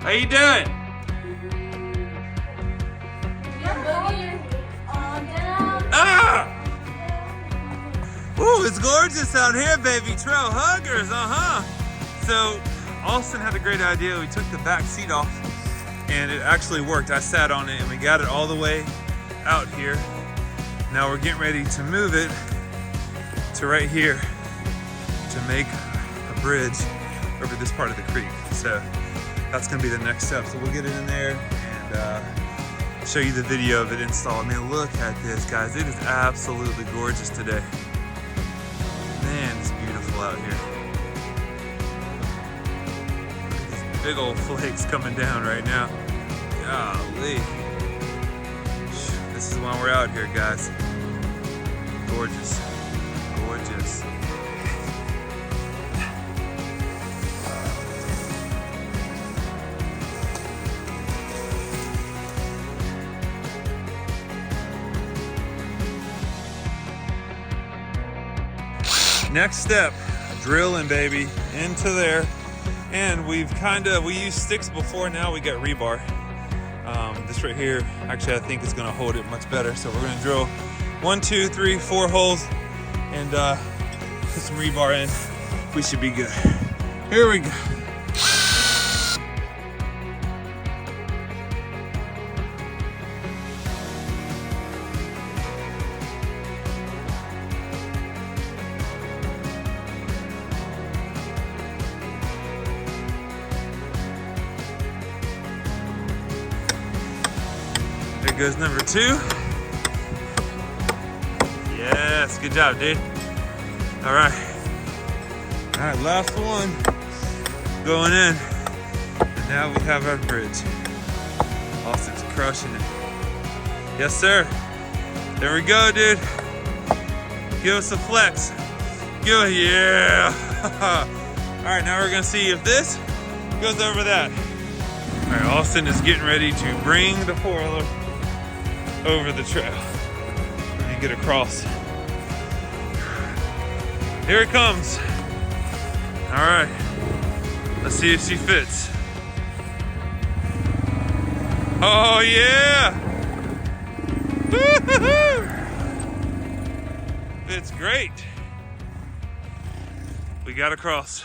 How you doing? Ah! Ooh, it's gorgeous out here, baby. Trail huggers, So, Austin had a great idea. We took the back seat off, and it actually worked. I sat on it, and we got it all the way out here. Now we're getting ready to move it to right here to make a bridge over this part of the creek. So that's gonna be the next step. So we'll get it in there and show you the video of it installed. I mean, look at this, guys. It is absolutely gorgeous today. Man, it's beautiful out here. Look at these big old flakes coming down right now. Golly. This is why we're out here, guys. Gorgeous, gorgeous. Next step, drilling, baby, into there. And we used sticks before, now we got rebar. This right here, actually I think is gonna hold it much better. So we're gonna drill 1, 2, 3, 4 holes and put some rebar in. We should be good. Here we go. There goes number 2. Yes, good job, dude. All right, last one going in. And now we have our bridge. Austin's crushing it. Yes, sir. There we go, dude. Give us a flex. Yeah. All right, now we're gonna see if this goes over that. All right, Austin is getting ready to bring the 4-wheeler over the trail. Let me get across. Here it comes. All right, let's see if she fits. Oh yeah! Woo-hoo-hoo! Fits great. We got across.